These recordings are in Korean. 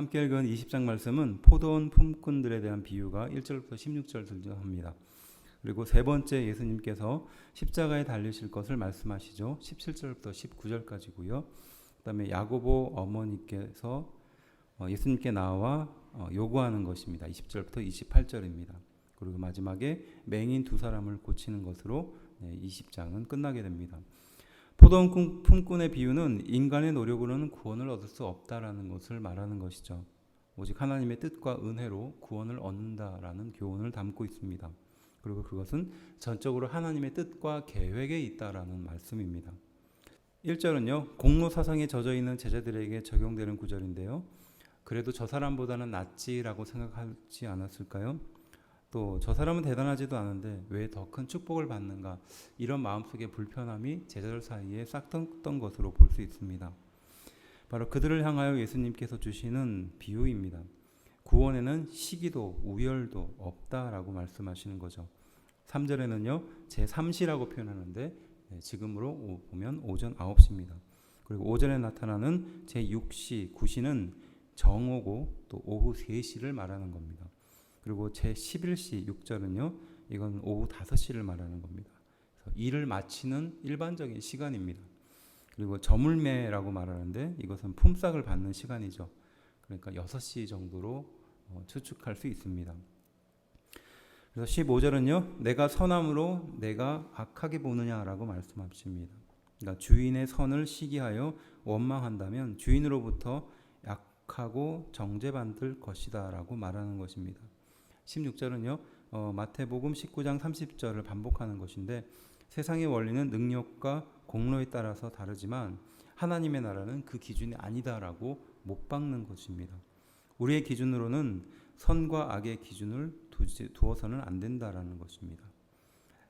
함께 읽은 20장 말씀은 포도원 품꾼들에 대한 비유가 1절부터 16절 등장합니다. 그리고 세 번째 예수님께서 십자가에 달리실 것을 말씀하시죠. 17절부터 19절까지고요. 그 다음에 야고보 어머니께서 예수님께 나와 요구하는 것입니다. 20절부터 28절입니다. 그리고 마지막에 맹인 두 사람을 고치는 것으로 20장은 끝나게 됩니다. 포도원 품꾼의 비유는 인간의 노력으로는 구원을 얻을 수 없다라는 것을 말하는 것이죠. 오직 하나님의 뜻과 은혜로 구원을 얻는다라는 교훈을 담고 있습니다. 그리고 그것은 전적으로 하나님의 뜻과 계획에 있다라는 말씀입니다. 1절은요. 공로 사상에 젖어 있는 제자들에게 적용되는 구절인데요. 그래도 저 사람보다는 낫지라고 생각하지 않았을까요? 또 저 사람은 대단하지도 않은데 왜 더 큰 축복을 받는가, 이런 마음속의 불편함이 제자들 사이에 싹텄던 것으로 볼 수 있습니다. 바로 그들을 향하여 예수님께서 주시는 비유입니다. 구원에는 시기도 우열도 없다라고 말씀하시는 거죠. 3절에는요 제3시라고 표현하는데 지금으로 보면 오전 9시입니다. 그리고 오전에 나타나는 제6시 9시는 정오고 또 오후 3시를 말하는 겁니다. 그리고 제11시 6절은요 이건 오후 5시를 말하는 겁니다. 그래서 일을 마치는 일반적인 시간입니다. 그리고 저물매라고 말하는데 이것은 품삯을 받는 시간이죠. 그러니까 6시 정도로 추측할 수 있습니다. 그래서 15절은요 내가 선함으로 내가 악하게 보느냐라고 말씀하십니다. 그러니까 주인의 선을 시기하여 원망한다면 주인으로부터 약하고 정죄받을 것이다 라고 말하는 것입니다. 16절은요 마태복음 19장 30절을 반복하는 것인데 세상의 원리는 능력과 공로에 따라서 다르지만 하나님의 나라는 그 기준이 아니다라고 못 박는 것입니다. 우리의 기준으로는 선과 악의 기준을 두어서는 안 된다라는 것입니다.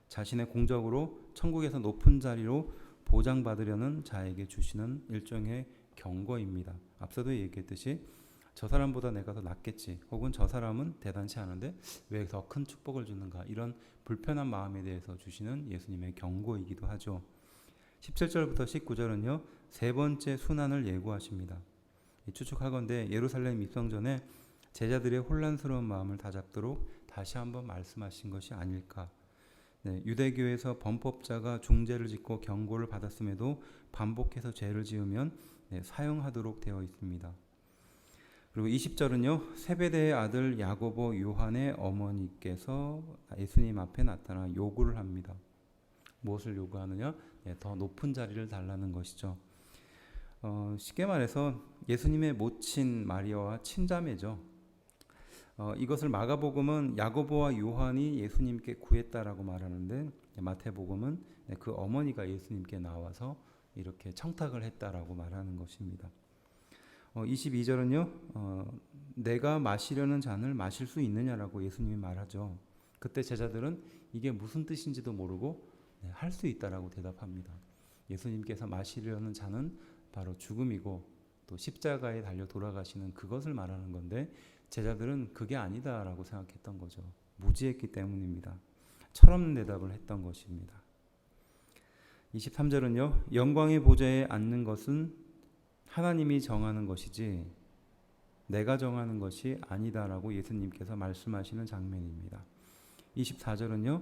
자신의 공적으로 천국에서 높은 자리로 보장받으려는 자에게 주시는 일종의 경고입니다. 앞서도 얘기했듯이 저 사람보다 내가 더 낫겠지, 혹은 저 사람은 대단치 않은데 왜 더 큰 축복을 주는가, 이런 불편한 마음에 대해서 주시는 예수님의 경고이기도 하죠. 17절부터 19절은요 세 번째 순환을 예고하십니다. 추측하건대 예루살렘 입성 전에 제자들의 혼란스러운 마음을 다잡도록 다시 한번 말씀하신 것이 아닐까. 유대교에서 범법자가 중죄를 짓고 경고를 받았음에도 반복해서 죄를 지으면 사형하도록 되어 있습니다. 그리고 20절은요 세베대의 아들 야고보 요한의 어머니께서 예수님 앞에 나타나 요구를 합니다. 무엇을 요구하느냐? 더 높은 자리를 달라는 것이죠. 쉽게 말해서 예수님의 모친 마리아와 친자매죠. 이것을 마가복음은 야고보와 요한이 예수님께 구했다라고 말하는데 마태복음은 그 어머니가 예수님께 나와서 이렇게 청탁을 했다라고 말하는 것입니다. 22절은요 내가 마시려는 잔을 마실 수 있느냐라고 예수님이 말하죠. 그때 제자들은 이게 무슨 뜻인지도 모르고 할 수 있다라고 대답합니다. 예수님께서 마시려는 잔은 바로 죽음이고 또 십자가에 달려 돌아가시는 그것을 말하는 건데 제자들은 그게 아니다라고 생각했던 거죠. 무지했기 때문입니다. 철없는 대답을 했던 것입니다. 23절은요 영광의 보좌에 앉는 것은 하나님이 정하는 것이지 내가 정하는 것이 아니다라고 예수님께서 말씀하시는 장면입니다. 24절은요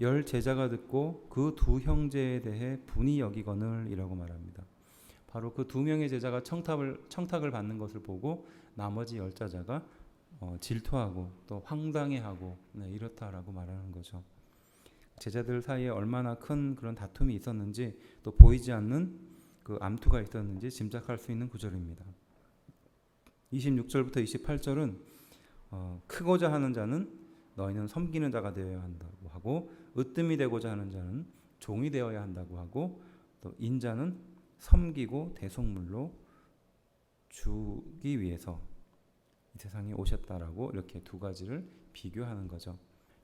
10 제자가 듣고 그 두 형제에 대해 분이 여기거늘 이라고 말합니다. 바로 그 두 명의 제자가 청탁을 받는 것을 보고 나머지 10 제자가 질투하고 또 황당해하고 이렇다라고 말하는 거죠. 제자들 사이에 얼마나 큰 그런 다툼이 있었는지 또 보이지 않는 그 암투가 있었는지 짐작할 수 있는 구절입니다. 26절부터 28절은 크고자 하는 자는 너희는 섬기는 자가 되어야 한다고 하고 으뜸이 되고자 하는 자는 종이 되어야 한다고 하고 또 인자는 섬기고 대속물로 주기 위해서 이 세상에 오셨다라고 이렇게 두 가지를 비교하는 거죠.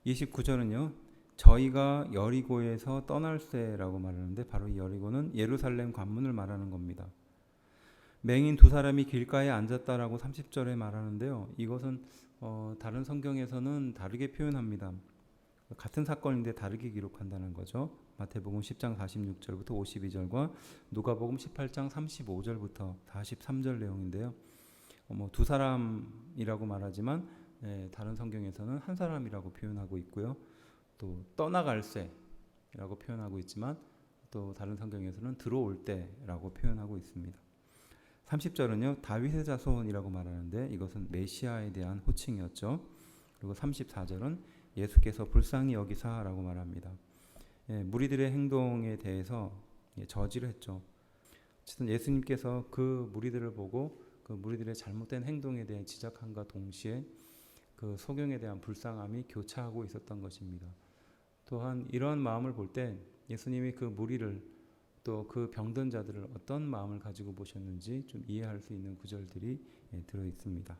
29절은요 저희가 여리고에서 떠날새라고 말하는데 바로 이 여리고는 예루살렘 관문을 말하는 겁니다. 맹인 두 사람이 길가에 앉았다라고 30절에 말하는데요. 이것은 다른 성경에서는 다르게 표현합니다. 같은 사건인데 다르게 기록한다는 거죠. 마태복음 10장 46절부터 52절과 누가복음 18장 35절부터 43절 내용인데요. 두 사람이라고 말하지만 다른 성경에서는 한 사람이라고 표현하고 있고요. 또 떠나갈새라고 표현하고 있지만 또 다른 성경에서는 들어올 때라고 표현하고 있습니다. 30절은요. 다윗의 자손이라고 말하는데 이것은 메시아에 대한 호칭이었죠. 그리고 34절은 예수께서 불쌍히 여기사라고 말합니다. 무리들의 행동에 대해서 저지를 했죠. 어쨌든 예수님께서 그 무리들을 보고 그 무리들의 잘못된 행동에 대해 지적함과 동시에 그 소경에 대한 불쌍함이 교차하고 있었던 것입니다. 또한 이러한 마음을 볼 때 예수님이 그 무리를 또 그 병든 자들을 어떤 마음을 가지고 보셨는지 좀 이해할 수 있는 구절들이 들어 있습니다.